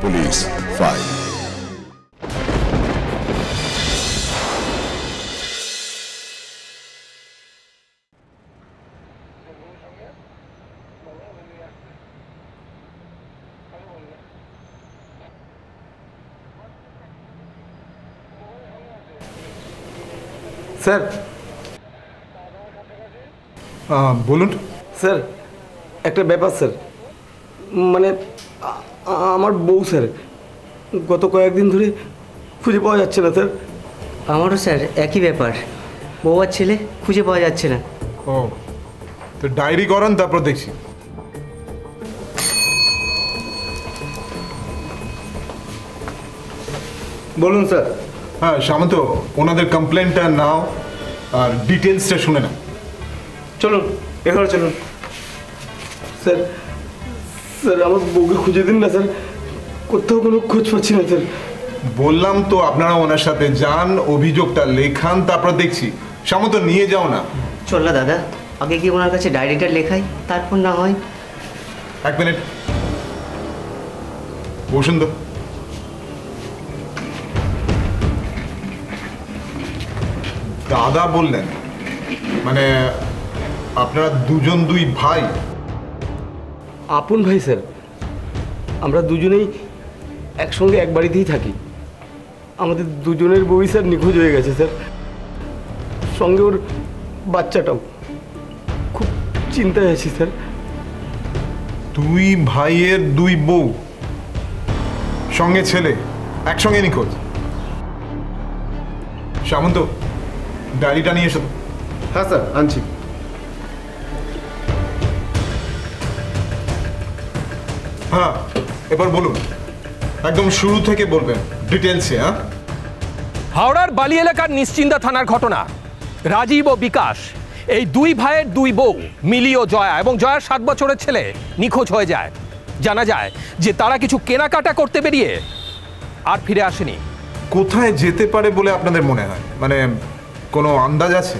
Police file. Sir বলুন sir, একটা ব্যাপার স্যার, মানে আমার বউ স্যার গত কয়েকদিন ধরে খুঁজে পাওয়া যাচ্ছে না স্যার। আমারও স্যার একই ব্যাপার, বউ আর ছেলে খুঁজে পাওয়া যাচ্ছে না। ও, তো ডায়েরি করান, তারপর দেখছি। বলুন স্যার। হ্যাঁ সামন্ত, ওনাদের কমপ্লেনটা নাও আর ডিটেলসটা শুনে নাও। চলুন এখানে চলুন। স্যার স্যার আমার বউকে খুঁজে দিন না স্যার, কোথাও কোনো খোঁজ পাচ্ছি না স্যার। বললাম তো আপনারা ওনার সাথে যান, অভিযোগটা লেখান, তারপর দেখছি। সামন্ত নিয়ে যাও না। চল না দাদা, আগে কি ওনার কাছে ডায়েরিটা লেখাই, তারপর না হয়। এক মিনিট বসুন তো। দাদা বললেন মানে আপনারা দুজন দুই ভাই? আপন ভাই স্যার, আমরা দুজনেই একসঙ্গে এক বাড়িতেই থাকি। আমাদের দুজনের বউই স্যার নিখোঁজ হয়ে গেছে স্যার, সঙ্গে ওর বাচ্চাটাও। খুব চিন্তায় আছি স্যার। দুই ভাইয়ের দুই বউ, সঙ্গে ছেলে, একসঙ্গে নিখোঁজ? সামন্ত, ডায়েরিটা নিয়ে এসো। হ্যাঁ স্যার, আনছি। হ্যাঁ এবার বলুন, একদম শুরু থেকে বলবেন ডিটেলসে। হ্যাঁ, হাওড়ার বালি এলাকার নিশ্চিন্দা থানার ঘটনা। রাজীব ও বিকাশ, এই দুই ভাইয়ের দুই বউ মিলি ও জয়া, এবং জয়ার 7 বছরের ছেলে নিখোঁজ হয়ে যায়। জানা যায় যে তারা কিছু কেনাকাটা করতে বেরিয়ে আর ফিরে আসেনি। কোথায় যেতে পারে বলে আপনাদের মনে হয়? মানে কোনো আন্দাজ আছে?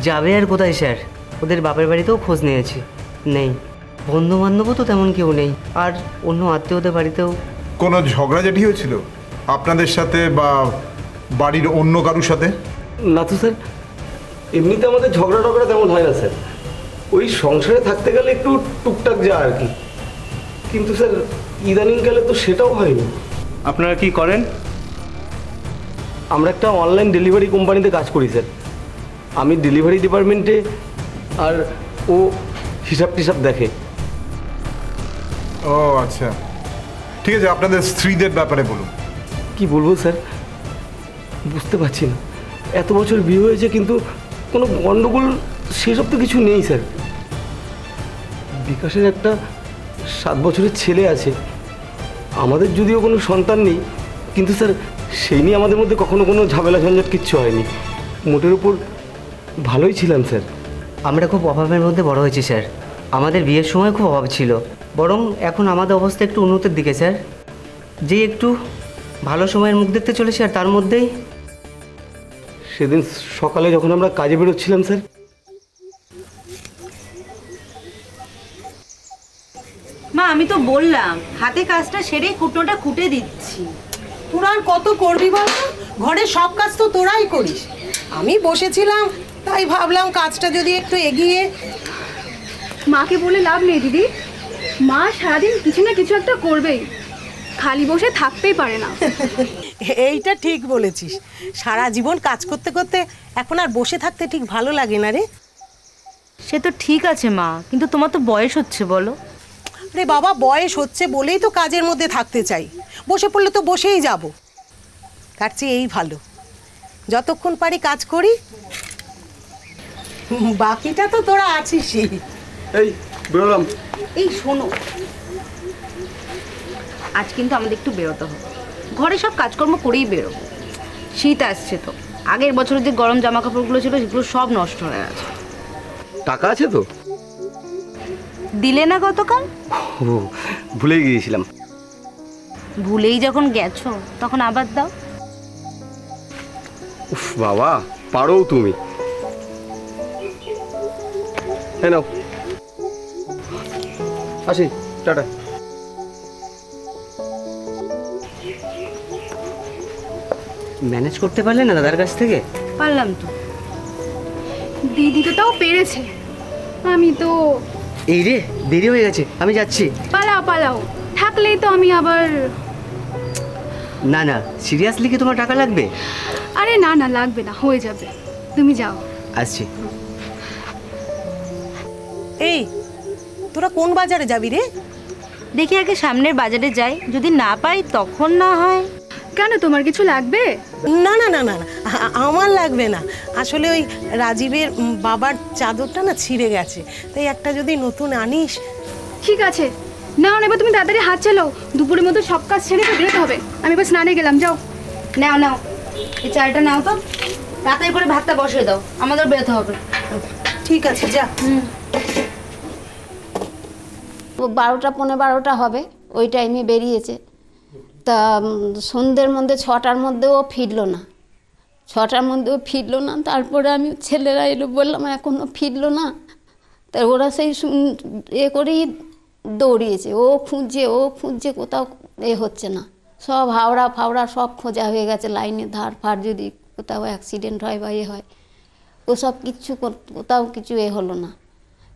যাবে আর কোথায় স্যার, ওদের বাপের বাড়িতেও খোঁজ নিয়েছি, নেই। বন্ধু বান্ধবও তো তেমন কেউ নেই, আর অন্য আত্মীয়দের বাড়িতেও। কোনো ঝগড়াঝাটি হয়েছিল আপনাদের সাথে বা বাড়ির অন্য কারুর সাথে? না তো স্যার, এমনিতে আমাদের ঝগড়া টগড়া তেমন হয় না স্যার। ওই সংসারে থাকতে গেলে একটু টুকটাক যা আর কি, কিন্তু স্যার ইদানিংকালে তো সেটাও হয়নি। আপনারা কি করেন? আমরা একটা অনলাইন ডেলিভারি কোম্পানিতে কাজ করি স্যার। আমি ডেলিভারি ডিপার্টমেন্টে, আর ও হিসাব টিসাব দেখে। ও আচ্ছা, ঠিক আছে। আপনাদের স্ত্রীদের ব্যাপারে বলুন। কি বলবো স্যার, বুঝতে পারছি না। এত বছর বিয়ে হয়েছে কিন্তু কোনো গণ্ডগোল সেসব তো কিছু নেই স্যার। বিকাশের একটা 7 বছরের ছেলে আছে, আমাদের যদিও কোনো সন্তান নেই, কিন্তু স্যার সেই নিয়ে আমাদের মধ্যে কখনো কোনো ঝামেলা ঝঞ্ঝাট কিচ্ছু হয়নি। মোটের উপর ভালোই ছিলাম স্যার। আমরা খুব অভাবের মধ্যে বড় হয়েছি স্যার, আমাদের বিয়ের সময় খুব অভাব ছিল, বরং এখন আমাদের অবস্থা একটু উন্নতির দিকে স্যার। যে একটু ভালো সময়ের মুখ দেখতে চলেছি, আর তার মধ্যেই সেদিন সকালে যখন আমরা কাজে বেরোচ্ছিলাম স্যার, মা আমি তো বললাম হাতে কাজটা সেরে কুটোটা কুটে দিচ্ছি। তোরা আর কত করবি বলতো, ঘরে সব কাজ তো তোরাই করিস। আমি বসেছিলাম তাই ভাবলাম কাজটা যদি একটু এগিয়ে। মাকে বলে লাভ নেই দিদি, মা সারাদিন কিছু না কিছু একটা করবেই, খালি বসে থাকতেই পারে না। এইটা ঠিক বলেছিস, সারা জীবন কাজ করতে করতে এখন আর বসে থাকতে ঠিক ভালো লাগে না রে। সে তো ঠিক আছে মা, কিন্তু তোমার তো বয়স হচ্ছে বলো। রে বাবা, বয়স হচ্ছে বলেই তো কাজের মধ্যে থাকতে চাই, বসে পড়লে তো বসেই যাব। তার চেয়ে এই ভালো, যতক্ষণ পারি কাজ করি, বাকিটা তো তোরা আছিসই। এই বেরোলাম। এই শোনো, আজ কিন্তু আমাদের একটু বেরোতে হবে, ঘরে সব কাজকর্ম করেই বেরোবো। শীত আসছে তো, আগের বছরের যে গরম জামা কাপড়গুলো ছিল সেগুলো সব নষ্ট হয়ে গেছে। টাকা আছে তো? দিলে না গতকাল? ও, ভুলেই গিয়েছিলাম। ভুলেই যখন গেছো তখন আবার দাও। উফ বাবা, পারো তুমি। হ্যাঁ নাও, আসি, টাটা। ম্যানেজ করতে পারলে না দাদার কাছ থেকে? পারলাম তো। দিদি তো তাও পেরেছে, আমি তো। এই রে, দেরি হয়ে গেছে, আমি যাচ্ছি। পালাও পালাও, থাকলেই তো আমি আবার। না না, সিরিয়াসলি কি তোমার টাকা লাগবে? আরে না না, লাগবে না, হয়ে যাবে, তুমি যাও। আসছি। এই তোরা কোন বাজারে যাবি রে? দেখি আগে সামনের বাজারে যাই, যদি না পাই তখন না হয়। কেন, তোমার কিছু লাগবে? না না না না না, আমার লাগবে না। আসলে ওই রাজীবের বাবার চাদরটা না ছিঁড়ে গেছে, তাই একটা যদি নতুন আনিস। ঠিক আছে, নাও নেবে, তুমি তাড়াতাড়ি হাত চালাও, দুপুরের মধ্যে সব কাজ ছেড়ে তো বেরোতে হবে। আমি বাস স্নানে গেলাম, যাও। নাও নাও, এই চালটা নাও তো, তাড়াতাড়ি করে ভাতটা বসিয়ে দাও, আমাদের বেরোতে হবে। ঠিক আছে, যা। 12টা 12:15 হবে, ওই টাইমে বেরিয়েছে। তা সন্ধ্যের মধ্যে 6টার মধ্যেও ফিরলো না, 6টার মধ্যেও ফিরলো না। তারপরে আমি ছেলেরা এলো, বললাম এখনও ফিরলো না। তা ওরা সেই করেই দৌড়িয়েছে, ও খুঁজছে, কোথাও হচ্ছে না। সব হাওড়া ফাওড়া সব খোঁজা হয়ে গেছে, লাইনের ধার ফার যদি কোথাও অ্যাক্সিডেন্ট হয় বা হয়, ওসব কিচ্ছু কোথাও কিছু হলো না।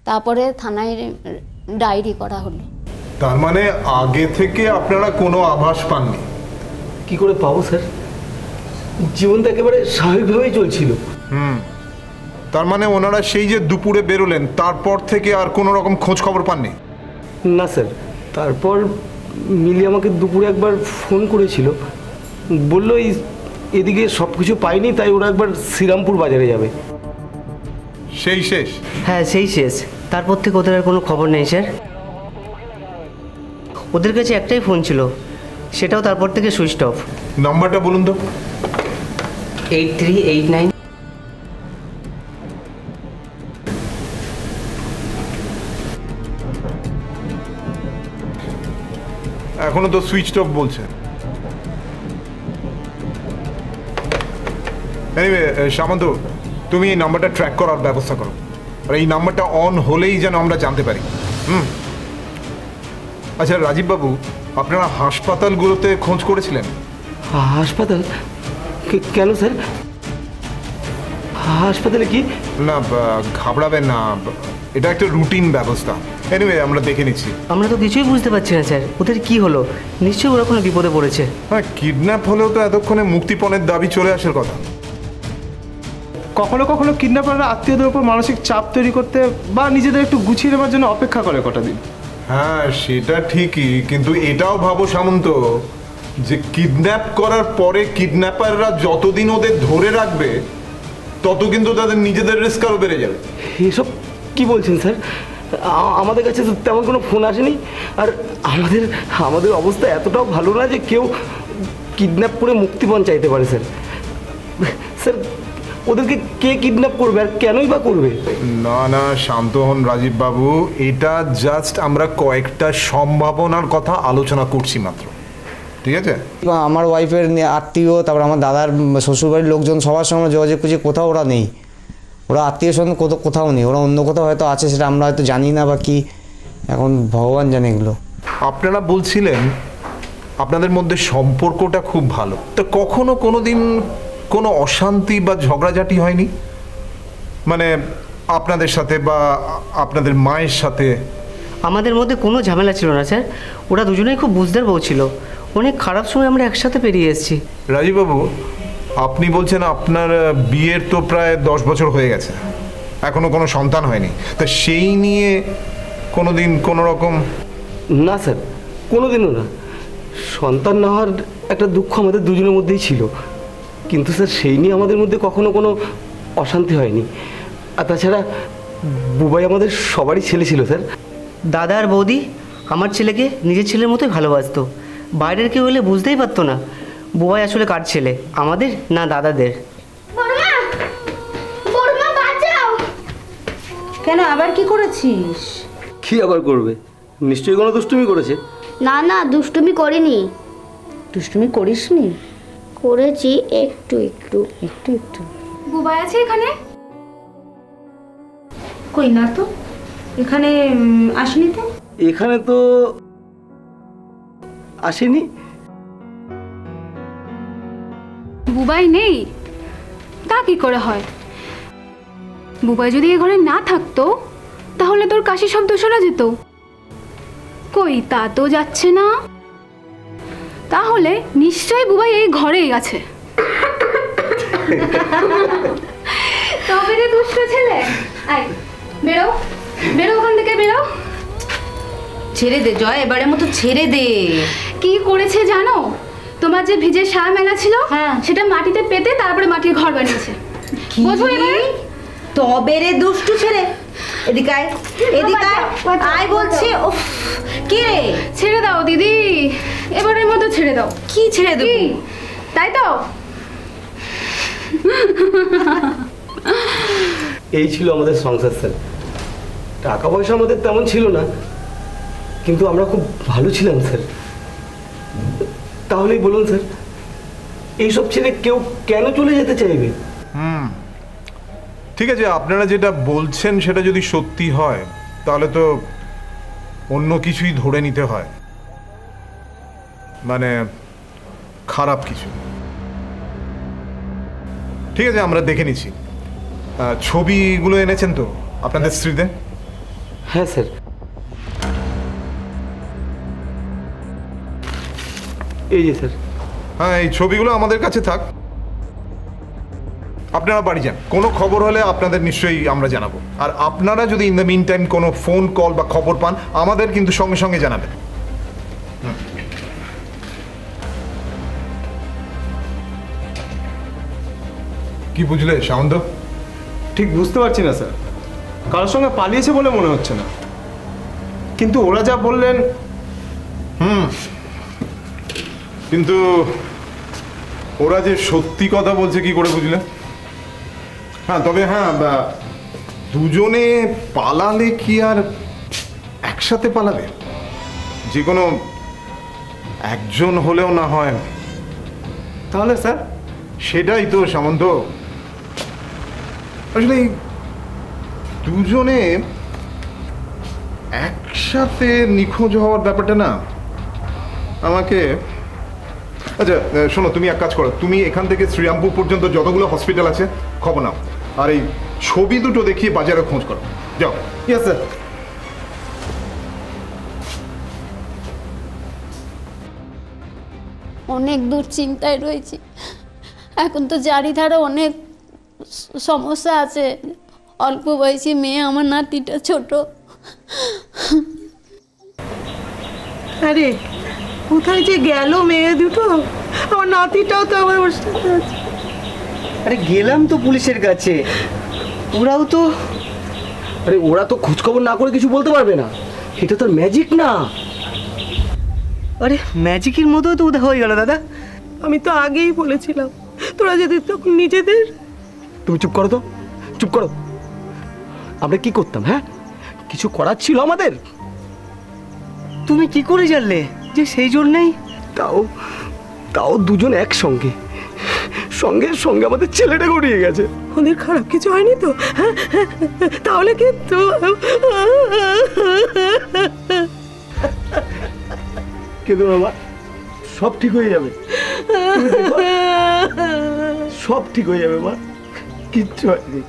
তারপরে থানায় ডায়েরি করা হলো। তার মানে আগে থেকে আপনারা কোনো আভাস পাননি? কি করে পাবো স্যার, জীবনটা একেবারে স্বাভাবিকভাবেই চলছিল। তার মানে ওনারা সেই যে দুপুরে বেরোলেন তারপর থেকে আর কোনো রকম খোঁজ খবর পাননি? না স্যার, তারপর মিলি আমাকে দুপুরে একবার ফোন করেছিল, বললো এদিকে সব কিছু পাইনি, তাই ওরা একবার শ্রীরামপুর বাজারে যাবে। সেই শেষ? হ্যাঁ, সেই শেষ। তারপর থেকে ওদের আর কোনো খবর নেই স্যার। ওদের কাছে একটাই ফোন ছিল, সেটাও তারপর থেকে সুইচ অফ। নাম্বারটা বলুন তো। 8389। এখনো তো সুইচ অফ বলছে। এনিওয়ে সামন্ত, তুমি এই নাম্বারটা ট্র্যাক করার ব্যবস্থা করো, আর এই নাম্বারটা অন হলেই যেন আমরা জানতে পারি। আচ্ছা রাজীববাবু, আপনারা হাসপাতালগুলোতে খোঁজ করেছিলেন? হাসপাতাল? কেন স্যার, হাসপাতালে কি? না, ঘাবড়াবেন না, এটা একটা রুটিন ব্যবস্থা। এনিওয়ে আমরা দেখে নিচ্ছি। আমরা তো কিছুই বুঝতে পারছি না স্যার, ওদের কি হলো? নিশ্চয়ই ওরা কোনো বিপদে পড়েছে। হ্যাঁ, কিডন্যাপ হলেও তো এতক্ষণে মুক্তিপণের দাবি চলে আসার কথা। কখনো কখনো কিডন্যাপাররা আত্মীয়দের উপর মানসিক চাপ তৈরি করতে বা নিজেদের একটু গুছিয়ে নেওয়ার জন্য অপেক্ষা করে কটা দিন। হ্যাঁ সেটা ঠিকই, কিন্তু এটাও ভাবো সামন্ত, যে কিডন্যাপ করার পরে কিডন্যাপাররা যতদিন ওদের ধরে রাখবে তত কিন্তু তাদের নিজেদের রিস্ক আরও বেড়ে যাবে। এসব কি বলছেন স্যার? আমাদের কাছে তো তেমন কোনো ফোন আসেনি, আর আমাদের অবস্থা এতটাও ভালো না যে কেউ কিডন্যাপ করে মুক্তিপণ চাইতে পারে। স্যার স্যার ওদেরকে কে কিডন্যাপ করবে আর কেনই বা করবে? না না, শান্ত হন রাজীববাবু, এটা জাস্ট আমরা কয়েকটা সম্ভাবনার কথা আলোচনা করছি মাত্র, ঠিক আছে? আমার ওয়াইফের আত্মীয়, তারপর আমার দাদার শ্বশুরবাড়ির লোকজন সবার সঙ্গে যোগাযোগ করছি, কোথাও ওরা নেই। ওরা আত্মীয় স্বজন কোথাও নেই, ওরা অন্য কোথাও হয়তো আছে, সেটা আমরা হয়তো জানি না বা কি, এখন ভগবান জানে এগুলো। আপনারা বলছিলেন আপনাদের মধ্যে সম্পর্কটা খুব ভালো, তো কখনো কোনো দিন কোনো অশান্তি বা ঝগড়াঝাটি হয়নি? মানে আপনাদের সাথে বা আপনাদের মায়ের সাথে? আমাদের মধ্যে কোনো ঝামেলা ছিল না স্যার, ওরা দুজনেই খুব বুঝদার বউ ছিল, অনেক খারাপ সময় আমরা একসাথে পেরিয়ে এসেছি। রাজীববাবু, আপনি বলছেন আপনার বিয়ের তো প্রায় 10 বছর হয়ে গেছে, এখনো কোনো সন্তান হয়নি, তা সেই নিয়ে কোনো দিন কোনো রকম? না স্যার, কোনো দিনও না। সন্তান না হওয়ার একটা দুঃখ আমাদের দুজনের মধ্যেই ছিল, কিন্তু স্যার সেই নিয়ে আমাদের মধ্যে কখনো কোনো অশান্তি হয়নি। আর তাছাড়া বুবাই আমাদের সবারই ছেলে ছিল স্যার। দাদা আর বৌদি আমার ছেলেকে নিজের ছেলের মতোই ভালোবাসতো, বাইরের কেউ হলে বুঝতেই পারতো না বুবাই আসলে কার ছেলে, আমাদের না দাদাদের। কেন, আবার কি করেছিস? কি আবার করবে? নিশ্চয়ই কোনো দুষ্টুমি করেছে। না না, দুষ্টুমি করিনি। দুষ্টুমি করিসনি? করেছি একটু একটু। একটু একটু। বুবাই আছে এখানে? কই না তো, এখানে আসেনি তো। এখানে তো আসেনি। বুবাই নেই তা কি করে হয়? বুবাই যদি এ ঘরে না থাকতো তাহলে তোর কাশি শব্দ শোনা যেত। কই তা তো যাচ্ছে না, তাহলে নিশ্চয়ই বুবাই এই ঘরেই আছে। তবে রে দুষ্ট ছেলে, আয় বেরো বেরো ওখান থেকে বেরো। ছেড়ে দে জয়, এবারের মতো ছেড়ে দে। কি করেছে জানো? তোমার যে ভিজে সায়া মেলা ছিল, হ্যাঁ, সেটা মাটিতে পেতে তারপরে মাটির ঘর বানিয়েছে। বোঝো এবার? তবে রে দুষ্টু ছেলে, এদিকে আয়, এদিকে আয়, আয় বলছি। উফ, কি রে? ছেড়ে দাও দিদি, এবারের মতো ছেড়ে দাও। কি ছেড়ে দেব? তাই তো? এই ছিল আমাদের সংসার স্যার। টাকা পয়সা আমাদের তেমন ছিল না, কিন্তু আমরা খুব ভালো ছিলাম স্যার। তাহলেই বলুন স্যার, এইসব ছেলে কেউ কেন চলে যেতে চাইবে? ঠিক আছে, আপনারা যেটা বলছেন সেটা যদি সত্যি হয় তাহলে তো অন্য কিছুই ধরে নিতে হয়, মানে খারাপ কিছু। ঠিক আছে, আমরা দেখে নিচ্ছি। ছবিগুলো এনেছেন তো আপনাদের স্ত্রীদের? হ্যাঁ স্যার। এই যে স্যার। হ্যাঁ, এই ছবিগুলো আমাদের কাছে থাক, আপনারা বাড়ি যান। কোনো খবর হলে আপনাদের নিশ্চয়ই আমরা জানাবো। আর আপনারা যদি ইন দ্য মিন টাইম কোনো ফোন কল বা খবর পান, আমাদের কিন্তু সঙ্গে সঙ্গে জানাবেন। কি বুঝলে সামন্ত? ঠিক বুঝতে পারছি না স্যার, কারোর সঙ্গে পালিয়েছে বলে মনে হচ্ছে না, কিন্তু ওরা যা বললেন। কিন্তু ওরা যে সত্যি কথা বলছে কি করে বুঝলে? হ্যাঁ, তবে হ্যাঁ, দুজনে পালালে কি আর একসাথে পালাবে? যে কোনো একজন হলেও না হয় তাহলে স্যার? সেটাই তো সামন্ত, আসলে দুজনে একসাথে নিখোঁজ হওয়ার ব্যাপারটা না আমাকে। আচ্ছা শোনো, তুমি এক কাজ করো, তুমি এখান থেকে শ্রীরামপুর পর্যন্ত যতগুলো হসপিটাল আছে খবর নাও, আর এই ছবি দুটো দেখিয়ে বাজারে খোঁজ করো। যাও। Yes sir. অনেক দূর চিন্তায় রয়েছি। এখন তো চারিধারে অনেক সমস্যা আছে। অল্প বয়সী মেয়ে, আমার নাতিটা ছোট। আরে কোথায় যে গেল মেয়ে দুটো? আমার নাতিটাও তো আমার ওর সাথে আছে। আরে গেলাম তো পুলিশের কাছে, ওরাও তো। আরে ওরা তো খোঁজখবর না করে কিছু বলতে পারবে না, এটা তো ম্যাজিক না। আরে ম্যাজিকের মতো তো উদা হয়ে গেল দাদা। আমি তো আগেই বলেছিলাম, তোরা যদি তখন নিজেদের। তুমি চুপ করো তো, চুপ করো। আমরা কি করতাম? হ্যাঁ, কিছু করার ছিল আমাদের? তুমি কি করে জানলে যে সেই জন্যই? তাও দুজন একসঙ্গে, সঙ্গে সঙ্গে আমাদের ছেলেটা গড়িয়ে গেছে। ওদের খারাপ কিছু হয়নি তো? তাহলে কিন্তু কিন্তু বাবা, সব ঠিক হয়ে যাবে, সব ঠিক হয়ে যাবে মা, কিচ্ছু হয়নি।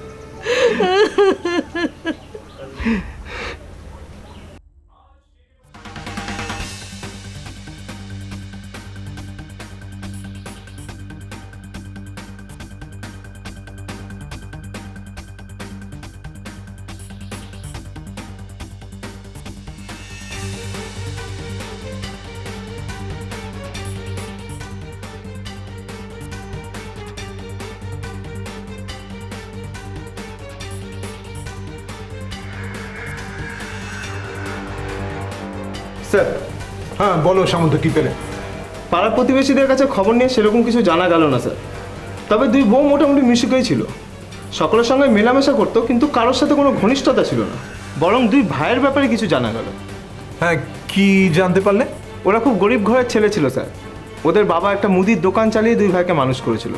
স্যার। হ্যাঁ বলো সামন্ত, কি পেলে? পাড়ার প্রতিবেশীদের কাছে খবর নিয়ে সেরকম কিছু জানা গেল না স্যার। তবে দুই বউ মোটামুটি মিশুকেই ছিল, সকলের সঙ্গে মেলামেশা করতো, কিন্তু কারোর সাথে কোনো ঘনিষ্ঠতা ছিল না। বরং দুই ভাইয়ের ব্যাপারে কিছু জানা গেল। হ্যাঁ, কি জানতে পারলে? ওরা খুব গরিব ঘরের ছেলে ছিল স্যার। ওদের বাবা একটা মুদির দোকান চালিয়ে দুই ভাইকে মানুষ করেছিল।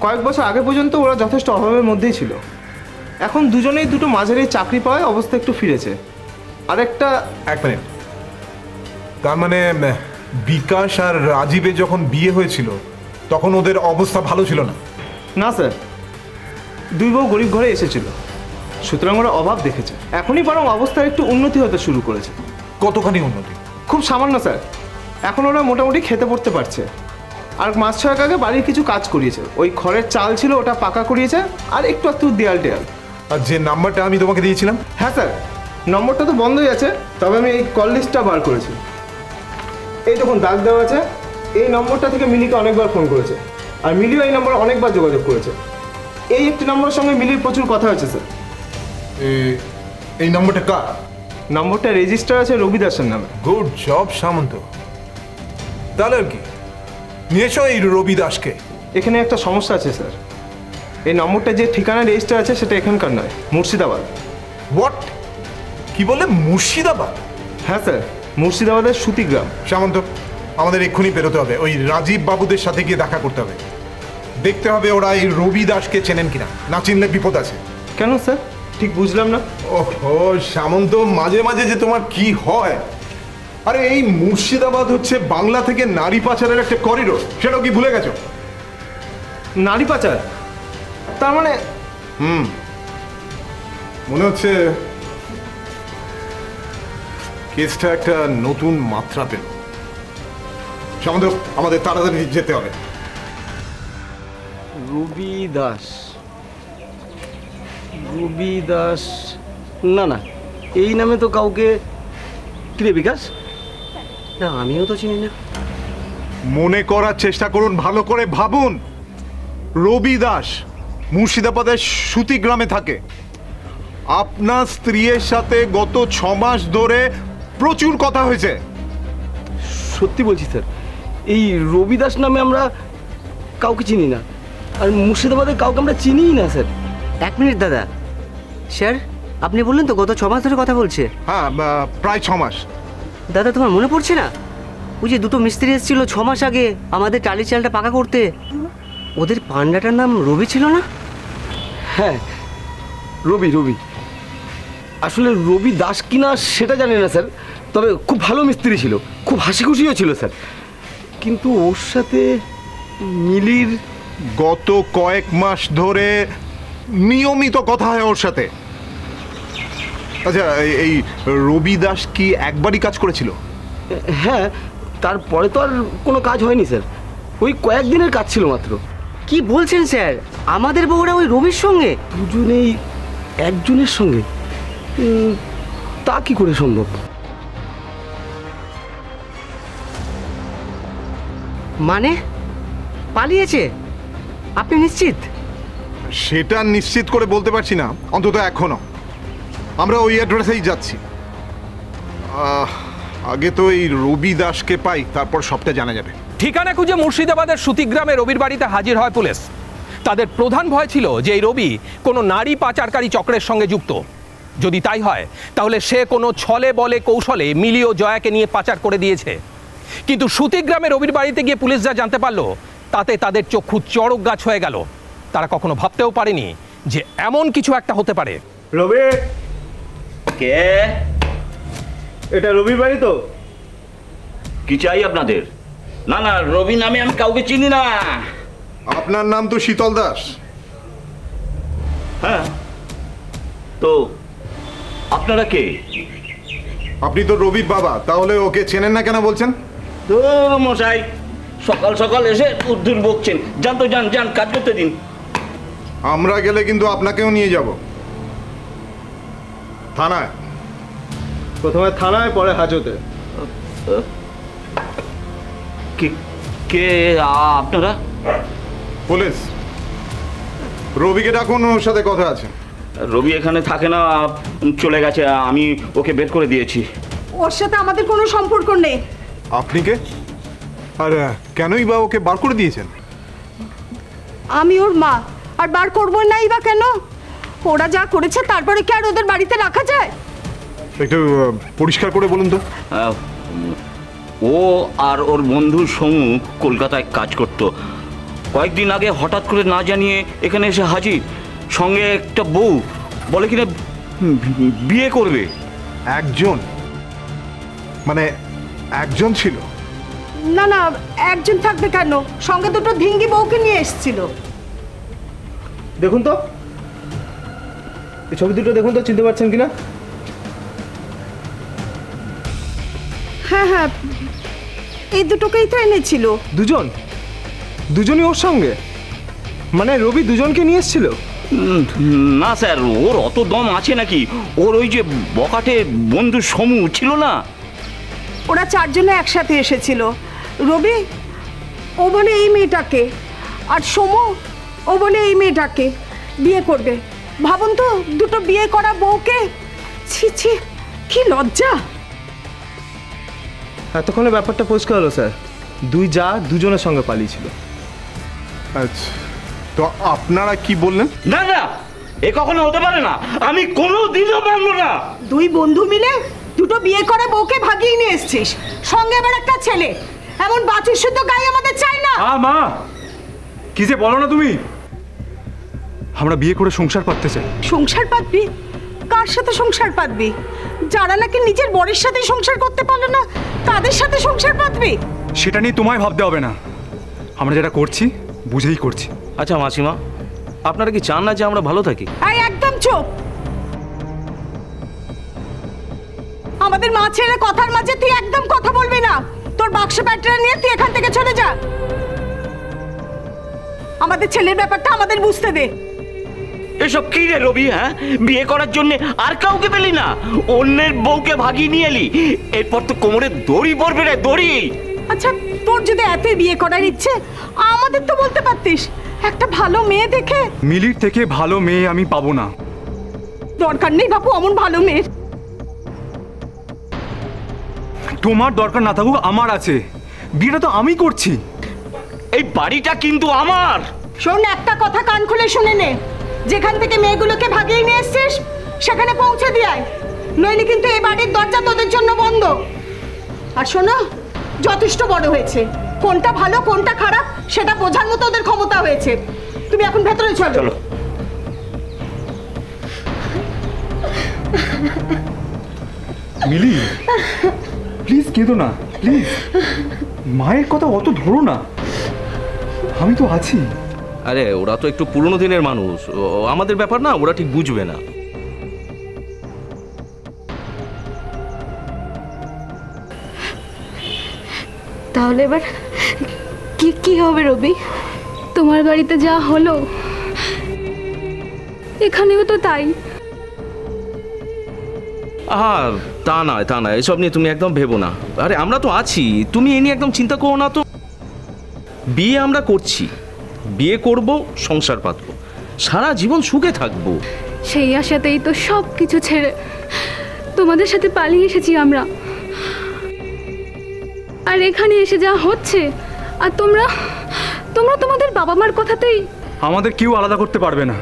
কয়েক বছর আগে পর্যন্ত ওরা যথেষ্ট অভাবের মধ্যেই ছিল। এখন দুজনেই দুটো মাঝারি চাকরি পাওয়ায় অবস্থা একটু ফিরেছে। আরেকটা। এক মিনিট, তার মানে বিকাশ আর রাজীবের যখন বিয়ে হয়েছিল তখন ওদের অবস্থা ভালো ছিল না? না স্যার, দুই বউ গরিব ঘরে এসেছিল, সুতরাং ওরা অভাব দেখেছে। এখনই বরং অবস্থার একটু উন্নতি হতে শুরু করেছে। কতখানি উন্নতি? খুব সামান্য স্যার। এখন ওরা মোটামুটি খেতে পড়তে পারছে। আর মাস ছয়েক আগে বাড়ির কিছু কাজ করিয়েছে, ওই খড়ের চাল ছিল ওটা পাকা করিয়েছে, আর একটু একটু দেয়াল টেয়াল। আর যে নাম্বারটা আমি তোমাকে দিয়েছিলাম? হ্যাঁ স্যার, নম্বরটা তো বন্ধই আছে, তবে আমি এই কল লিস্টটা বার করেছি। এই যখন দাগ দেওয়া আছে, এই নম্বরটা থেকে মিলিকে অনেকবার ফোন করেছে, আর মিলিও এই নম্বরে অনেকবার যোগাযোগ করেছে। এই একটি নম্বরের সঙ্গে মিলির প্রচুর কথা হয়েছে স্যার। এই নম্বরটা কার? নম্বরটা রেজিস্টার আছে রবি দাসের নামে। গুড জব সামন্ত। তাহলে আর কি, নিয়ে এসো এই রবি দাসকে। এখানে একটা সমস্যা আছে স্যার, এই নম্বরটা যে ঠিকানা রেজিস্টার আছে সেটা এখানকার নয়, মুর্শিদাবাদ। হোয়াট? কি বলে মুর্শিদাবাদ? হ্যাঁ স্যার, মুর্শিদাবাদের সুতিগ্রাম। সামন্ত, আমাদের এক্ষুনি বেরোতে হবে, ওই রাজীব বাবুদের সাথে গিয়ে দেখা করতে হবে। দেখতে হবে ওরা এই রবি দাসকে চেনেন কিনা, না চিনলে বিপদ আছে। কেন স্যার, ঠিক বুঝলাম না। ওহো সামন্ত, মাঝে মাঝে যে তোমার কি হয়। আরে এই মুর্শিদাবাদ হচ্ছে বাংলা থেকে নারী পাচারের একটা করিডোর, সেটাও কি ভুলে গেছো? নারী পাচার? তার মানে? মনে হচ্ছে কেসটা একটা নতুন মাত্রা পেল। সামন্ত, আমাদের তাড়াতাড়ি যেতে হবে। রবি দাস, রবি দাস, না না, এই নামে তো কাউকে। কিরে বিকাশ? না, আমিও তো চিনি না। মনে করার চেষ্টা করুন, ভালো করে ভাবুন। রবি দাস মুর্শিদাবাদের সুতিগ্রামে থাকে। আপনার স্ত্রীর সাথে গত 6 মাস ধরে প্রচুর কথা হয়েছে। সত্যি বলছি স্যার, এই রবি দাস নামে আমরা কাউকে চিনি না, আর মুর্শিদাবাদের কাউকে আমরা চিনিই না স্যার। 1 মিনিট দাদা। স্যার, আপনি বললেন তো গত 6 মাস ধরে কথা বলছে? হ্যাঁ, প্রায় 6 মাস। দাদা, তোমার মনে পড়ছে না ওই যে 2টো মিস্ত্রি এসেছিল 6 মাস আগে আমাদের টালি চালটা পাকা করতে? ওদের পান্ডাটার নাম রবি ছিল না? হ্যাঁ, রবি। রবি আসলে রবি দাস কিনা সেটা জানি না স্যার, তবে খুব ভালো মিস্ত্রি ছিল, খুব হাসি খুশিও ছিল স্যার। কিন্তু ওর সাথে মিলির গত কয়েক মাস ধরে নিয়মিত কথা হয় ওর সাথে। আচ্ছা, এই রবি দাস কি একবারই কাজ করেছিল? হ্যাঁ, তারপরে তো আর কোনো কাজ হয়নি স্যার, ওই কয়েকদিনের কাজ ছিল মাত্র। কি বলছেন স্যার? আমাদের বউরা ওই রবির সঙ্গে? দুজনেই একজনের সঙ্গে? তা কি করে সম্ভব? মানে পালিয়েছে? আপনি নিশ্চিত? সেটা নিশ্চিত করে বলতে পারছি না, অন্তত এখনো। আমরা ওই অ্যাড্রেসেই যাচ্ছি। আগে তো এই রবি দাসকে পাই, তারপর সবটা জানা যাবে। ঠিকানা খুঁজে মুর্শিদাবাদের সুতিগ্রামে রবির বাড়িতে হাজির হয় পুলিশ। তাদের প্রধান ভয় ছিল যে এই রবি কোনো নারী পাচারকারী চক্রের সঙ্গে যুক্ত। যদি তাই হয় তাহলে সে কোনো ছলে বলে কৌশলে মিলি ও জয়াকে নিয়ে পাচার করে দিয়েছে। কিন্তু সুতিগ্রামে রবির বাড়িতে গিয়ে পুলিশ যা জানতে পারলো তাতে তাদের চক্ষু চড়ক গাছ হয়ে গেল। তারা কখনো ভাবতেও পারেনি যে এমন কিছু একটা হতে পারে। রবি, কে? এটা রবির বাড়ি তো? কি চাই আপনাদের? না না, রবি নামে আমি কাউকে চিনি না। আপনার নাম তো শীতল দাস। হ্যাঁ, তো আপনারা কে? আপনি তো রবির বাবা, তাহলে ওকে চেনেন না কেন বলছেন? তো মশাই, সকাল সকাল এসে উদ্দুর বকছেন। যান তো, যান যান, কাজ করতে দিন। আমরা গেলে কিন্তু আপনাকেও নিয়ে যাব থানায়। প্রথমে থানায়, পরে হাজতে। কে আপনারা? পুলিশ। রবিকে ডাকুন, ওর সাথে কথা আছে। রবি এখানে থাকে না, চলে গেছে। আমি ওকে বের করে দিয়েছি। ওর সাথে আমাদের কোনো সম্পর্ক নেই। আপনি কে? আর কেনই বা ওকে বার করে দিয়েছেন? আমি ওর মা, আর বার করবো নাই বা কেন? ওরা যা করেছে তারপরে কি আর ওদের বাড়িতে রাখা যায়? একটু পরিষ্কার করে বলুন তো। ও আর ওর বন্ধু সমু কলকাতায় কাজ করত। কয়েকদিন আগে হঠাৎ করে না জানিয়ে এখানে এসে হাজির, সঙ্গে একটা বউ, বলে কিনা বিয়ে করবে। একজন? মানে একজন ছিল? না না, একজন থাকবে কেন, সঙ্গে দুটো ধিঙ্গি বউকে নিয়ে এসেছিল। দেখুন তো এই ছবি দুটো, দেখুন তো চিনতে পারছেন কিনা? হ্যাঁ হ্যাঁ, এই দুটোকেই তো এনেছিল। দুজনই ওর সঙ্গে? মানে রবি দুজনকে নিয়ে এসেছিল? না স্যার, ওর অত দম আছে নাকি? ওর ওই যে বকাটে বন্ধু সমু ছিল না, ওরা চারজনে একসাথে এসেছিল। রবি ও বলে এই মেয়েটাকে, আর সোমু ও বলে এই মেয়েটাকে বিয়ে করবে। ভাবুন তো, দুটো বিয়ে করা বউকে, ছি ছি, কি লজ্জা। এতক্ষণে ব্যাপারটা পরিষ্কার হলো স্যার, দুই যা দুজনের সঙ্গে পালিয়েছিল। আচ্ছা, তো আপনারা কি বললেন? না না, এ কখনো হতে পারে না, আমি কোনোদিনও মানবো না। দুই বন্ধু মিলে দুটো বিয়ে করা বউকে ভাগিয়ে নিয়ে এসছিস, সঙ্গে আবার একটা ছেলে। এমন বাছুর শুদ্ধ গায়ে আমাদের চাই না। মা, কি যে বলো না তুমি? আমরা বিয়ে করে সংসার পাততে চাই। সংসার পাতবি? কার সাথে সংসার পাতবি? যারা নাকি নিজের বরের সাথে সংসার করতে পারলো না, তাদের সাথে সংসার পাতবি? সেটা নিয়ে তোমায় ভাবতে হবে না, আমরা যেটা করছি বুঝেই করছি। আচ্ছা মাসিমা, আপনারা কি চান না যে আমরা ভালো থাকি? এই একদম চুপ। আমাদের মা ছেড়ে কথার মাঝে তুই একদম কথা বলবি না। তোর বাক্স ব্যাটারি নিয়ে তুই এখান থেকে চলে যা। আমাদের ছেলের ব্যাপারটা আমাদের বুঝতে দে। এসব কি রে রবি? হ্যাঁ, বিয়ে করার জন্য আর কাউকে পেলি না, অন্যের বউকে ভাগিয়ে নিয়ে এলি। এরপর তো কোমরে দড়ি পড়বে রে, দড়ি। আচ্ছা, তোর যদি এতই বিয়ে করার ইচ্ছে, আমাদের তো বলতে পারতিস, একটা ভালো মেয়ে দেখে। মিলির থেকে ভালো মেয়ে আমি পাবো না। দরকার নেই বাপু অমন ভালো মেয়ের। তোমার দরকার না থাকুক, আমার আছে। বিয়েটা তো আমি করছি। এই বাড়িটা কিন্তু আমার। শোন, একটা কথা কান খুলে শুনে নে, যেখান থেকে মেয়েগুলোকে ভাগিয়ে নিয়ে এসছিস সেখানে পৌঁছে দিয়ে আয়, নইলে কিন্তু এই বাড়ির দরজা তোদের জন্য বন্ধ। আর শোনো, যথেষ্ট বড় হয়েছে, কোনটা ভালো কোনটা খারাপ সেটা বোঝার মতো ওদের ক্ষমতা হয়েছে। তুমি এখন ভেতরে চলো। মিলি, প্লিজ কেঁদো না, প্লিজ। মায়ের কথা অত ধরো না, আমি তো আছি। আরে ওরা তো একটু পুরনো দিনের মানুষ, আমাদের ব্যাপার না, ওরা ঠিক বুঝবে না। তাহলে এবার কি কি হবে রবি? তোমার বাড়িতে যা হলো এখানেও তো তাই। তা নয়, এসব নিয়ে তুমি একদম ভেবো না। আরে আমরা তো আছি, তুমি এ নিয়ে একদম চিন্তা করো না তো। বিয়ে আমরা করছি, বিয়ে করব, সংসার পাতবো, সারা জীবন সুখে থাকবো। সেই আশাতেই তো সব কিছু ছেড়ে তোমাদের সাথে পালিয়ে এসেছি আমরা। আর এখানে এসে যা হচ্ছে, আর তোমরা তোমাদের বাবা মার কথাতেই। আমাদের কেউ আলাদা করতে পারবে না,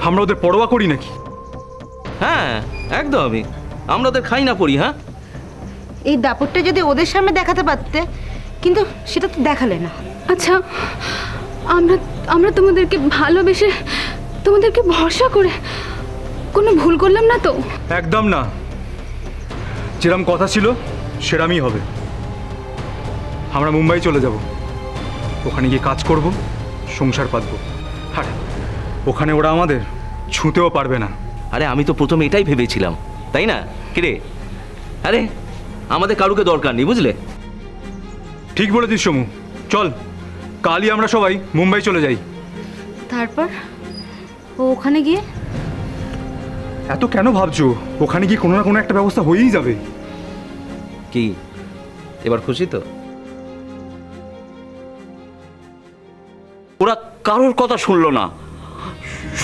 আমরা ওদের পরোয়া করি নাকি? হ্যাঁ একদমই, আমরা ওদের খাই না পড়ি। হ্যাঁ, এই দাপটটা যদি ওদের সামনে দেখাতে পারতে, কিন্তু সেটা তো দেখালে না। আচ্ছা, আমরা তোমাদেরকে ভালোবেসে, তোমাদেরকে ভরসা করে কোনো ভুল করলাম না তো? একদম না, যেরকম কথা ছিল সেরকমই হবে। আমরা মুম্বাই চলে যাব, ওখানে গিয়ে কাজ করব, সংসার পাতবো। আর ওখানে ওরা আমাদের ছুঁতেও পারবে না। আরে আমি তো প্রথমে এটাই ভেবেছিলাম, তাই না? কিরে, আরে আমাদের কারুকে দরকার নেই, বুঝলে? ঠিক বলেছিস সমু, চল কালই আমরা সবাই মুম্বাই চলে যাই। তারপর ওখানে গিয়ে এত কেন ভাবছো? ওখানে গিয়ে কোনো না কোনো একটা ব্যবস্থা হয়েই যাবে। কি এবার খুশি তো? ওরা কারোর কথা শুনলো না,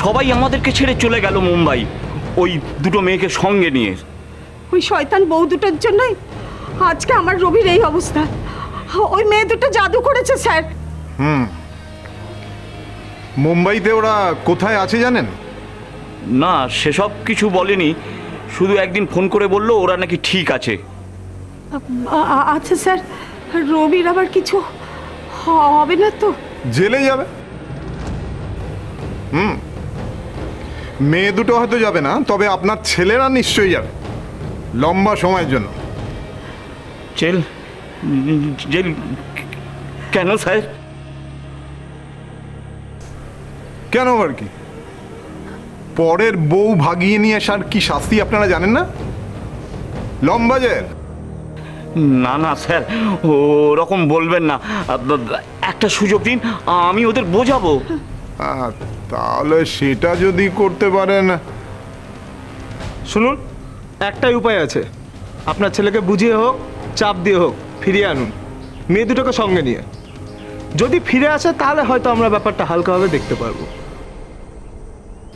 সবাই আমাদেরকে ছেড়ে চলে গেল মুম্বাই, ওই দুটো মেয়েকে সঙ্গে নিয়ে। ওই শয়তান বউ দুটোর জন্যই আজকে আমার রবির এই অবস্থা। ওই মেয়ে দুটো জাদু করেছে স্যার। মুম্বাইতে ওরা কোথায় আছে জানেন? না, সেসব কিছু বলেনি, শুধু একদিন ফোন করে বললো ওরা নাকি ঠিক আছে। আচ্ছা স্যার, রবির আবার কিছু হবে না তো? জেলে যাবে। মেয়ে দুটো হয়তো যাবে না, তবে আপনার ছেলেরা নিশ্চয়ই যাবে, লম্বা সময়ের জন্য। জেল কেন স্যার? কেন আর কি? পরের বউ ভাগিয়ে নিয়ে আসার কি শাস্তি আপনারা জানেন না? লম্বা জেল। না না স্যার, ওরকম বলবেন না। একটা সুযোগ দিন, আমি ওদের বোঝাবো। তাহলে সেটা যদি করতে পারেন। শুনুন, একটাই উপায় আছে, আপনার ছেলেকে বুঝিয়ে হোক চাপ দিয়ে হোক ফিরিয়ে আনুন, মেয়ে দুটোকে সঙ্গে নিয়ে। যদি ফিরে আসে তাহলে হয়তো আমরা ব্যাপারটা হালকাভাবে দেখতে পারবো।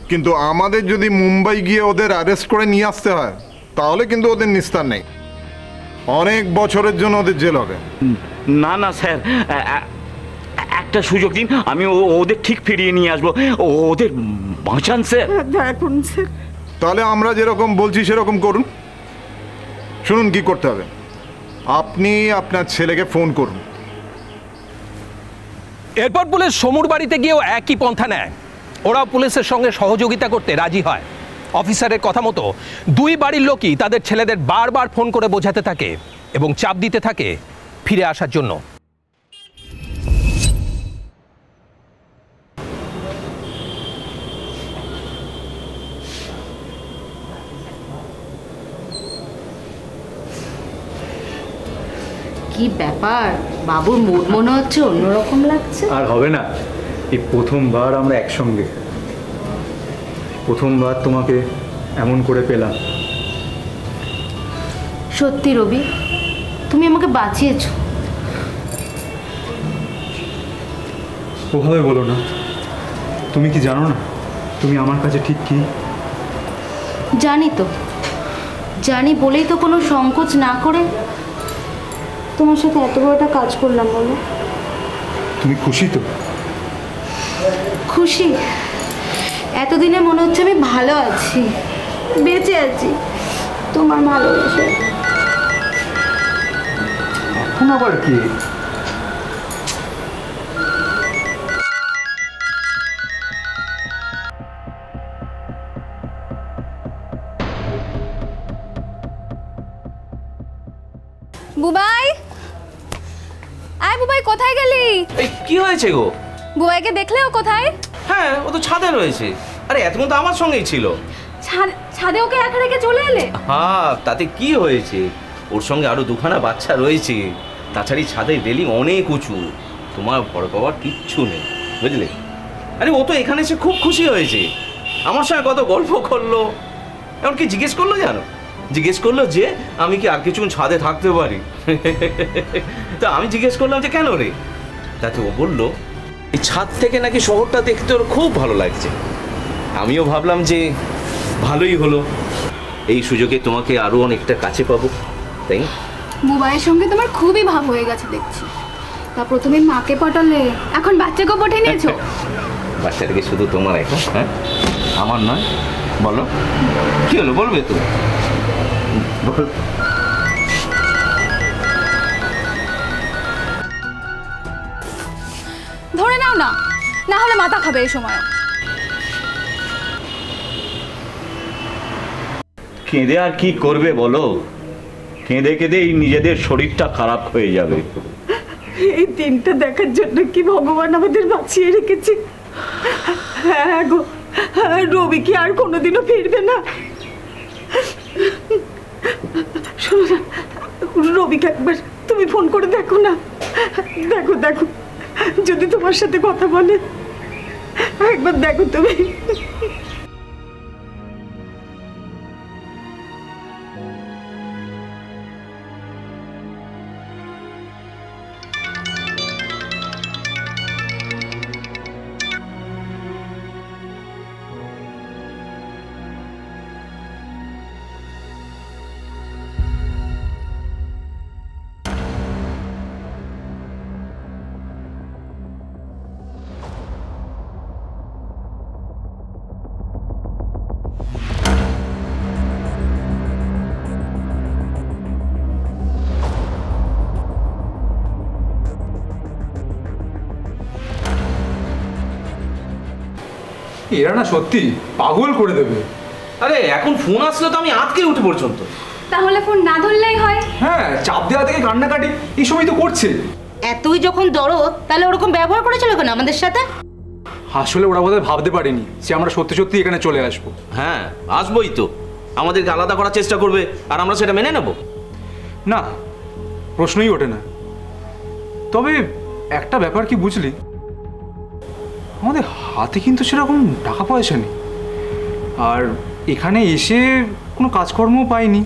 কিন্তু আমাদের যদি মুম্বাই গিয়ে ওদের অ্যারেস্ট করে নিয়ে আসতে হয় তাহলে কিন্তু ওদের নিস্তার নেই, অনেক বছরের জন্য ওদের জেল হবে। না না স্যার, একটা সুযোগ দিন, আমি ওদের ঠিক ফিরিয়ে নিয়ে আসবো। ওদের বাঁচান স্যার। দেখুন স্যার, তাহলে আমরা যেরকম বলছি সেরকম করুন। শুনুন কি করতে হবে, আপনি আপনার ছেলেকে ফোন করুন। এরপর পুলিশ সমুর বাড়িতে গিয়েও একই পন্থা নেয়। ওরা পুলিশের সঙ্গে সহযোগিতা করতে রাজি হয়। অফিসারের কথা মতো দুই বাড়ির লোকই তাদের ছেলেদের বারবার ফোন করে বোঝাতে থাকে এবং চাপ দিতে থাকে ফিরে আসার জন্য। কি ব্যাপার, বাবুর মুড মনে হচ্ছে অন্যরকম লাগছে। আর হবে না, এই প্রথমবার আমরা একসঙ্গে, প্রথমবার তোমাকে এমন করে পেলাম। সত্যি রবি, তুমি আমাকে বাঁচিয়েছো। ওভাবে বলো না, তুমি কি জানো না তুমি আমার কাছে ঠিক কি? জানি তো, জানি বলেই তো কোনো সংকোচ না করে তোমার সাথে এত বড় একটা কাজ করলাম। বলো, তুমি খুশি তো? খুশি? এতদিনে মনে হচ্ছে আমি ভালো আছি, বেঁচে আছি তোমার ভালোবাসা। এখন আবার কি? বুবাই, আয় বুবাই, কোথায় গেলি? এই কি হয়েছে গো? বুবাইকে দেখলে ও কোথায়? হ্যাঁ, ও তো ছাদে রয়েছে। আরে এতক্ষণ তো আমার সঙ্গেই ছিল। ছাদে ওকে একা রেখে চলে এলে? হ্যাঁ, তাতে কি হয়েছে? ওর সঙ্গে আরো দুখানা বাচ্চা রয়েছে। তাছাড়া ছাদের রেলিং অনেক উঁচু, তোমার ভয় পাওয়ার কিচ্ছু নেই, বুঝলে? আরে ও তো এখানে এসে খুব খুশি হয়েছে, আমার সঙ্গে কত গল্প করলো। এমনকি জিজ্ঞেস করলো, জানো, জিজ্ঞেস করলো যে আমি কি আর কিছুক্ষণ ছাদে থাকতে পারি। তা আমি জিজ্ঞেস করলাম যে কেন রে? তাতে ও বললো এই ছাদ থেকে নাকি শহরটা দেখতে ওর খুব ভালো লাগছে। আমিও ভাবলাম যে ভালোই হলো, এই সুযোগে তোমাকে আরো অনেকটা কাছে পাবো, তাই না? বুবাইয়ের সঙ্গে তোমার খুবই ভাব হয়ে গেছে দেখছি। তা প্রথমে মাকে পটালে, এখন বাচ্চাকেও পটিয়ে নিয়েছো। বাচ্চাটাকে শুধু তোমার এখন, হ্যাঁ, আমার নয়। বলো কি হলো, বলবে তো? ধরে নাও না, না হলে মাথা খাবে এই সময়। কেঁদে আর কি করবে বলো? কেঁদে কেঁদে এই নিজেদের শরীরটা খারাপ হয়ে যাবে। এই দিনটা দেখার জন্য কি ভগবান আমাদের বাঁচিয়ে রেখেছে। হ্যাঁ গো, রবি কি আর কোনোদিনও ফিরবে না? শোনো না, রবিকে একবার তুমি ফোন করে দেখো না। দেখো দেখো, যদি তোমার সাথে কথা বলে, একবার দেখো তুমি। এরা না সত্যি পাগল করে দেবে। আরে এখন ফোন আসলে তো আমি আটকে উঠে পর্যন্ত। তাহলে ফোন না ধরলেই হয়। হ্যাঁ, চাপ দেওয়া থেকে কান্নাকাটি এই সময় তো করছে। এতই যখন দরদ তাহলে ওরকম ব্যবহার করেছিল কেন আমাদের সাথে? আসলে ওরা বোধহয় ভাবতে পারেনি যে আমরা সত্যি সত্যি এখানে চলে আসবো। হ্যাঁ, আসবোই তো। আমাদেরকে আলাদা করার চেষ্টা করবে আর আমরা সেটা মেনে নেব না, প্রশ্নই ওঠে না। তবে একটা ব্যাপার কি বুঝলি, আমাদের হাতে কিন্তু সেরকম টাকা পয়সা নেই, আর এখানে এসে কোনো কাজকর্মও পাইনি।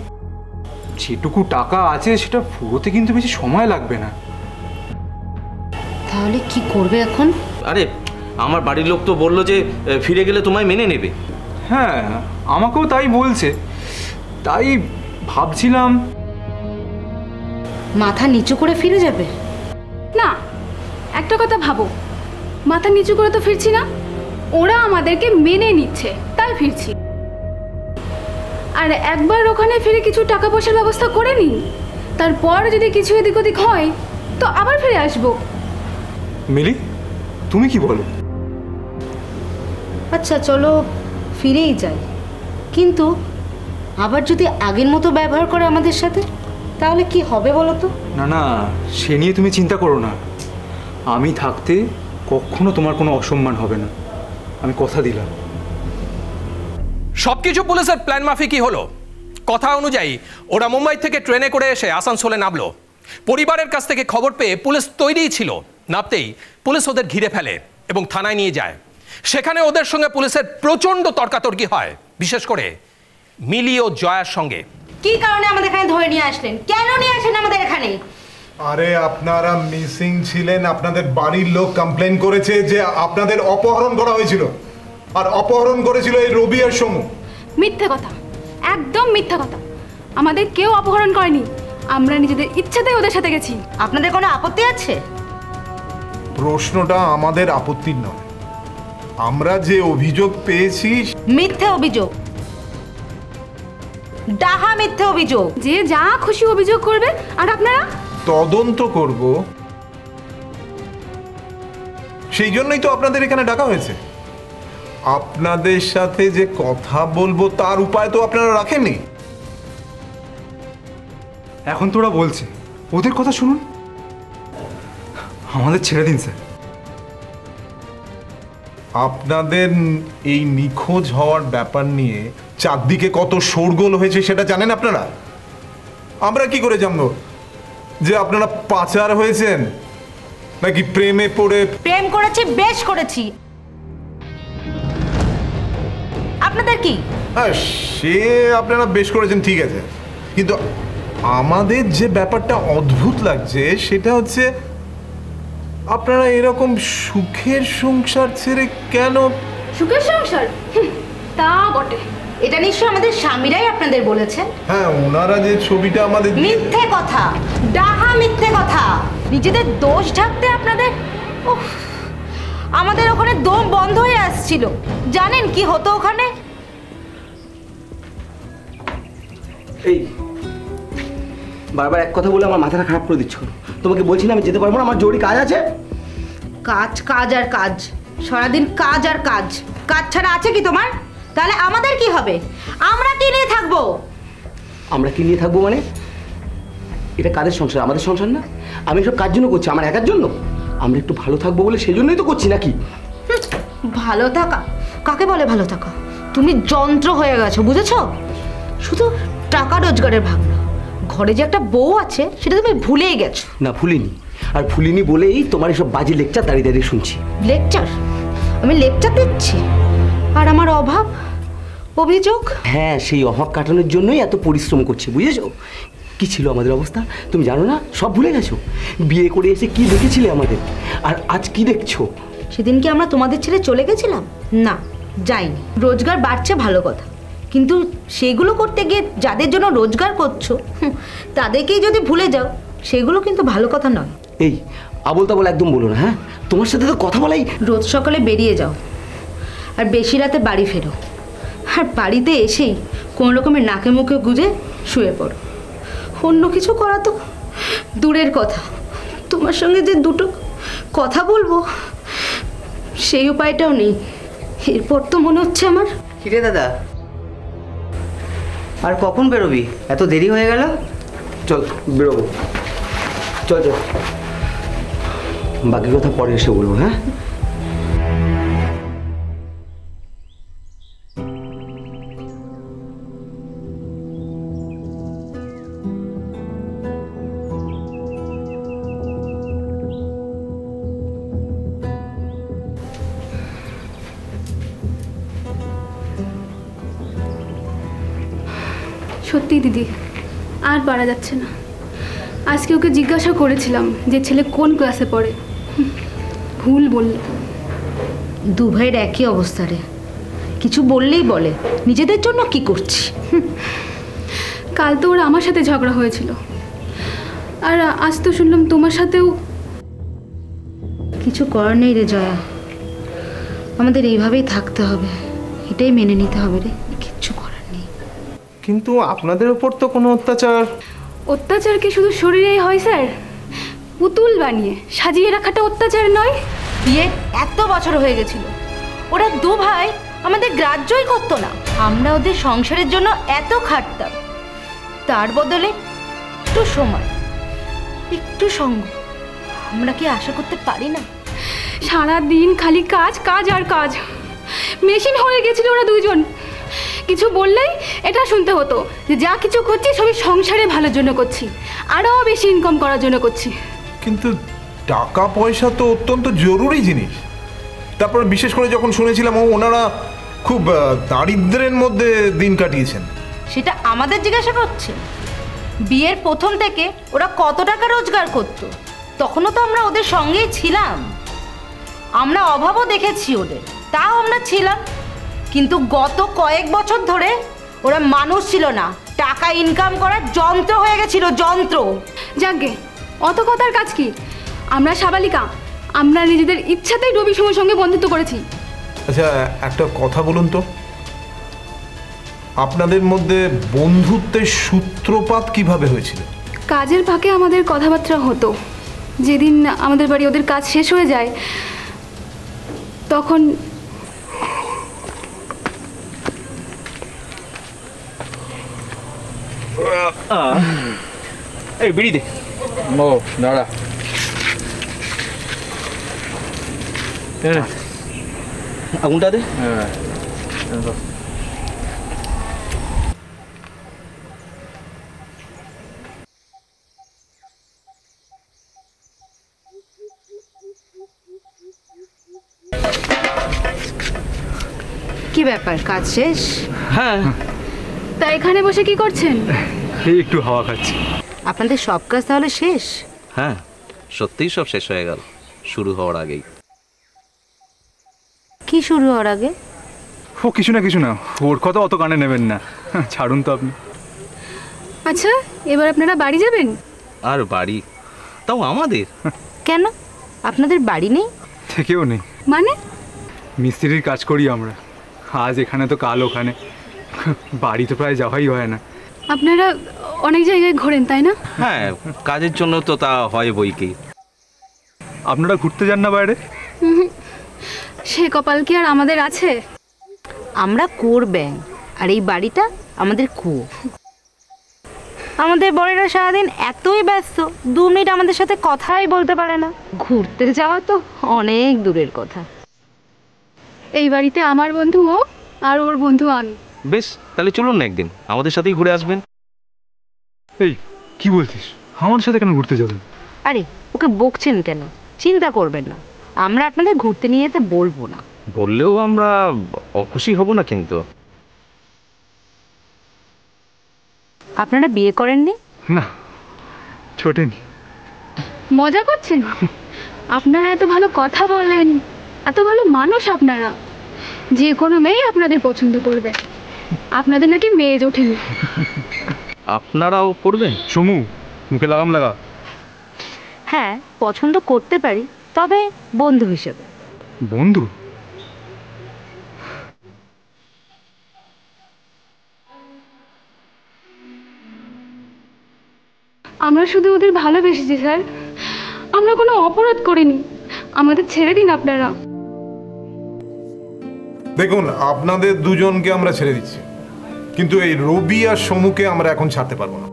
যেটুকু টাকা আছে সেটা ফুরোতে কিন্তু বেশি সময় লাগবে না। তাহলে কি করবে এখন? আরে আমার বাড়ির লোক তো বললো যে ফিরে গেলে তোমায় মেনে নেবে। হ্যাঁ, আমাকেও তাই বলছে। তাই ভাবছিলাম মাথা নিচু করে ফিরে যাবে। না, একটা কথা ভাবো, মাথা নিচু করে তো ফিরছি না, ওরা আমাদেরকে মেনে নিচ্ছে তাই ফিরছি। আর একবার ওখানে ফিরে কিছু টাকা পয়সার ব্যবস্থা করে নিই, তারপর যদি কিছু এদিক ওদিক হয় তো আবার ফিরে আসবো। মিলি, তুমি কি বলো? আচ্ছা চলো ফিরেই যাই, কিন্তু আবার যদি আগের মতো ব্যবহার করে আমাদের সাথে তাহলে কি হবে বলো তো? না না, সে নিয়ে তুমি চিন্তা করো না। আমি থাকতে কখনো তোমার কোনো অসম্মান হবে না, আমি কথা দিলাম। সবকিছু পুলিশের প্ল্যান মাফিকই হলো। কথা অনুযায়ী ওরা মুম্বাই থেকে ট্রেনে করে এসে আসানসোলে নামলো। পরিবারের কাছ থেকে খবর পেয়ে পুলিশ তৈরিই ছিল। নামতেই পুলিশ ওদের ঘিরে ফেলে এবং থানায় নিয়ে যায়। সেখানে ওদের সঙ্গে পুলিশের প্রচণ্ড তর্কাতর্কি হয়, বিশেষ করে মিলি ও জয়ার সঙ্গে। কি কারণে আমাদের এখানে ধরে নিয়ে আসলেন? কেন নিয়ে আসেন আমাদের এখানে? আরে আপনারা মিসিং ছিলেন, আপনাদের বাড়ির লোক কমপ্লেন করেছে যে আপনাদের অপহরণ করা হয়েছিল, আর অপহরণ করেছিল এই রবি আর সমু। মিথ্যে কথা, একদম মিথ্যা কথা। আমাদের কেউ অপহরণ করেনি, আমরা নিজেদের ইচ্ছাতেই ওদের সাথে গেছি। আপনাদের কোনো আপত্তি আছে? প্রশ্নটা আমাদের আপত্তির নয়, আমরা যে অভিযোগ পেয়েছি মিথ্যে অভিযোগ, ডাহা মিথ্যে অভিযোগ। যে যা খুশি অভিযোগ করবে আর আপনারা তদন্ত করব, সেই জন্যই তো আপনাদের এখানে ডাকা হয়েছে। আপনাদের সাথে যে কথা বলবো তার উপায় তো আপনারা রাখেননি। এখন তোরা বলছে, ওদের কথা শুনুন, আমাদের ছেড়ে দিন স্যার। আপনাদের এই নিখোঁজ হওয়ার ব্যাপার নিয়ে চারদিকে কত শোরগোল হয়েছে সেটা জানেন আপনারা? আমরা কি করে জানবো যে আপনারা পাচার হয়েছেন নাকি প্রেমে পড়ে? প্রেম করেছি, বেশ করেছি। আপনাদের কি? সে আপনারা বেশ করেছেন, ঠিক আছে, কিন্তু আমাদের যে ব্যাপারটা অদ্ভুত লাগছে সেটা হচ্ছে আপনারা এরকম সুখের সংসার ছেড়ে কেন? সুখের সংসার? তা বটে। এটা নিশ্চয় আমাদের স্বামীরাই আপনাদের বলেছেন। হ্যাঁ, ওনারা যে ছবিটা আমাদের। মিথ্যে কথা, ডাহা মিথ্যে কথা। নিজেদের দোষ ঢাকতে আপনাদের, আমাদের ওখানে দম বন্ধ হয়ে আসছিল। জানেন কি হতো ওখানে? এই বারবার এক কথা বলে আমার মাথাটা খারাপ করে দিচ্ছ। তোমাকে বলছি না আমি যেতে পারবো না, আমার জরুরি কাজ আছে। কাজ কাজ আর কাজ, সারাদিন কাজ আর কাজ। কাজ ছাড়া আছে কি তোমার? তাহলে আমাদের কি হবে? আমরা কি নিয়ে থাকবো? আমরা কি নিয়ে থাকবো মানে? এটা কাদের সংসার? আমাদের সংসার না। আমি সব কার জন্য করছি? আমার একার জন্য? আমরা একটু ভালো থাকবো বলে সেই জন্যই তো করছি নাকি? ভালো থাকা কাকে বলে? ভালো থাকা? তুমি যন্ত্র হয়ে গেছো, বুঝেছো? শুধু টাকা রোজগারের ভাবনা, ঘরে যে একটা বউ আছে সেটা তুমি ভুলেই গেছো। না, ভুলিনি। আর ভুলিনি বলেই তোমার এসব বাজে লেকচার দাঁড়িয়ে দাঁড়িয়ে শুনছি। লেকচার? আমি লেকচার দিচ্ছি? আর আমার অভাব অভিযোগ? হ্যাঁ, সেই অভাব কাটানোর জন্যই এত পরিশ্রম করছি, বুঝেছো? কি ছিল আমাদের অবস্থা তুমি জানো না? সব ভুলে গেছো? বিয়ে করে এসে কি দেখেছিলে আমাদের, আর আজ কি দেখছো? সেদিন কি আমরা তোমাদের ছেড়ে চলে গেছিলাম? না, যাইনি। রোজগার বাড়ছে ভালো কথা, কিন্তু সেগুলো করতে গিয়ে যাদের জন্য রোজগার করছো তাদেরকেই যদি ভুলে যাও, সেগুলো কিন্তু ভালো কথা নয়। এই আবল তাবল একদম বলো না। হ্যাঁ, তোমার সাথে তো কথা বলাই। রোজ সকালে বেরিয়ে যাও আর বেশি রাতে বাড়ি ফেরো, আর বাড়িতে এসেই কোনো রকমের নাকে মুখে গুজে শুয়ে পড়ো। অন্য কিছু করা তো দূরের কথা, তোমার সঙ্গে যে দুটো কথা বলবো সেই উপায়টাও নেই। এরপর তো মনে হচ্ছে আমার। কিরে দাদা, আর কখন বেরোবি? এত দেরি হয়ে গেল। চল বেরোবো, চল চল, বাকি কথা পরে এসে বলবো। হ্যাঁ সত্যি দিদি, আর পারা যাচ্ছে না। আজকে ওকে জিজ্ঞাসা করেছিলাম যে ছেলে কোন ক্লাসে পড়ে, ভুল বললে। দু ভাইয়ের একই অবস্থা রে, কিছু বললেই বলে নিজেদের জন্য কি করছি। কাল তো ওরা আমার সাথে ঝগড়া হয়েছিল, আর আজ তো শুনলাম তোমার সাথেও। কিছু করার নেই রে জয়া, আমাদের এইভাবেই থাকতে হবে, এটাই মেনে নিতে হবে রে, কিচ্ছু করার নেই। কিন্তু আপনাদের ওপর তো কোনো অত্যাচার। অত্যাচার কি শুধু শরীরেই হয় স্যার? পুতুল বানিয়ে সাজিয়ে রাখাটা অত্যাচার নয়? বিয়ে এত বছর হয়ে গেছিল, ওরা দু ভাই আমাদের গ্রাহ্যই করতো না। আমরা ওদের সংসারের জন্য এত খাটতাম, তার বদলে একটু সময়, একটু সঙ্গ আমরা কি আশা করতে পারি না? সারা দিন খালি কাজ কাজ আর কাজ, মেশিন হয়ে গেছিল ওরা দুজন। কিছু বললেই এটা শুনতে হতো যে যা কিছু করছি সবই সংসারে ভালোর জন্য করছি, আরও বেশি ইনকাম করার জন্য করছি। কিন্তু টাকা পয়সা তো অত্যন্ত জরুরি জিনিস। তারপর বিশেষ করে যখন শুনেছিলাম ওনারা খুব দারিদ্র্যের মধ্যে দিন কাটিয়েছেন। সেটা আমাদের জিজ্ঞাসা করছে? বিয়ের প্রথম থেকে ওরা কত টাকা রোজগার করত, তখনও তো আমরা ওদের সঙ্গেই ছিলাম। আমরা অভাবও দেখেছি ওদের, তাও আমরা ছিলাম। কিন্তু গত কয়েক বছর ধরে ওরা মানুষ ছিল না, টাকা ইনকাম করার যন্ত্র হয়ে গেছিল, যন্ত্র। যাকে অত কথার কাজ কি? আমরা সাবালিকা, আমরা নিজেদের ইচ্ছাতেই রবি সময়ের সঙ্গে বন্ধুত্ব করেছি। আচ্ছা একটা কথা বলুন তো, আপনাদের মধ্যে বন্ধুত্বের সূত্রপাত কিভাবে হয়েছিল? কাজের ফাঁকে আমাদের কথাবার্তা হতো। যেদিন আমাদের বাড়ি ওদের কাজ শেষ হয়ে যায় তখন এই বিড়ি দে। ও দাঁড়া, আগুনটা দে। কি ব্যাপার, কাজ শেষ? হ্যাঁ। তা এখানে বসে কি করছেন? এই একটু হাওয়া খাচ্ছি। আপনাদের সব কাজ তাহলে শেষ? হ্যাঁ, সত্যিই সব শেষ হয়ে গেল শুরু হওয়ার আগেই। কি শুরু হওয়ার আগে? ও কিছু না কিছু না, ওর কথা অত কানে নেবেন না, ছাড়ুন তো আপনি। আচ্ছা, এবার আপনারা বাড়ি যাবেন? আর বাড়ি? তাও আমাদের? কেন, আপনাদের বাড়ি নেই? থেকেও নেই। মানে? মিস্ত্রির কাজ করি আমরা, আজ এখানে তো কাল ওখানে, বাড়ি তো প্রায় যাওয়াই হয় না। আপনারা অনেক জায়গায় ঘোরেন তাই না? হ্যাঁ, কাজের জন্য তো তা হয় বইকেই। আপনারা ঘুরতে যান না বাইরে? সে কপাল কি আর আমাদের আছে? আমরা কুয়োর ব্যাঙ, আর এই বাড়িটা আমাদের কুয়ো। আমাদের বড়েরা সারাদিন এতই ব্যস্ত, 2 মিনিট আমাদের সাথে কথাই বলতে পারে না। ঘুরতে যাওয়া তো অনেক দূরের কথা। এই বাড়িতে আমার বন্ধু ও, আর ওর বন্ধু আমি। বেশ, তাহলে চলুন না একদিন আমাদের সাথেই ঘুরে আসবেন। এই কি বলছিস, আমার সাথে কেন ঘুরতে যাবেন? আরে ওকে বকছেন কেন? চিন্তা করবেন না, আমরা আপনাদের ঘুরতে নিয়ে যেতে বলবো না। বললেও আমরা অখুশি হব না কিন্তু। আপনারা বিয়ে করেননি? না, ছোটেনি। মজা করছেন? আপনারা এত ভালো কথা বলেন, এত ভালো মানুষ আপনারা, যে কোনো মেয়ে আপনাদের পছন্দ করবে। আপনাদের নাকি মেয়ে ওঠেনি। আপনারাও পড়বেন? সমু, মুখে লাগাম লাগা। হ্যাঁ, পছন্দ করতে পারি, তবে বন্ধু হিসেবে। বন্ধু? আমরা শুধু ওদের ভালোবেসেছি স্যার, আমরা কোনো অপরাধ করিনি। আমাদের ছেড়ে দিন আপনারা। দেখুন, আপনাদের দুজনকে আমরা ছেড়ে দিচ্ছি, কিন্তু এই রবি আর সমুকে আমরা এখন ছাড়তে পারবো না।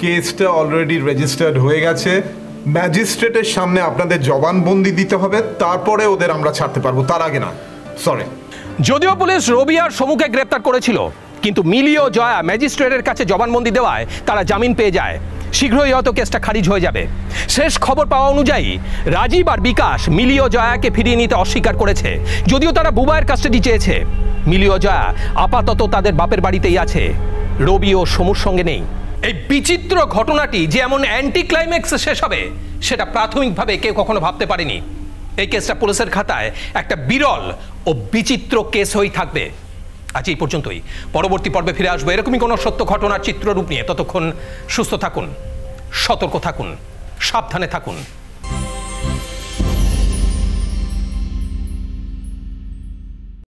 কেসটা অলরেডি রেজিস্টার্ড হয়ে গেছে, ম্যাজিস্ট্রেটের সামনে আপনাদের জবানবন্দি দিতে হবে, তারপরে ওদের আমরা ছাড়তে পারবো, তার আগে না। সরি। যদিও পুলিশ রবি আর সমুকে গ্রেপ্তার করেছিল, কিন্তু মিলি ও জয়া ম্যাজিস্ট্রেটের কাছে জবানবন্দি দেওয়ায় তারা জামিন পেয়ে যায়। শীঘ্রই হয়তো কেসটা খারিজ হয়ে যাবে। শেষ খবর পাওয়া অনুযায়ী রাজীব আর বিকাশ মিলি ও জয়াকে ফিরিয়ে নিতে অস্বীকার করেছে। যদিও তারা বুবাইয়ের কাস্টাডি চেয়েছে, মিলি ও জয়া আপাতত তাদের বাপের বাড়িতেই আছে, রবি ও সমুর সঙ্গে নেই। এই বিচিত্র ঘটনাটি যে এমন অ্যান্টি ক্লাইম্যাক্সে শেষ হবে সেটা প্রাথমিকভাবে কেউ কখনো ভাবতে পারেনি। এই কেসটা পুলিশের খাতায় একটা বিরল ও বিচিত্র কেস হয়েই থাকবে। আজ এই পর্যন্তই। পরবর্তী পর্বে ফিরে আসবো এরকমই কোনো সত্য ঘটনার চিত্ররূপ নিয়ে। ততক্ষণ সুস্থ থাকুন, সতর্ক থাকুন, সাবধানে থাকুন।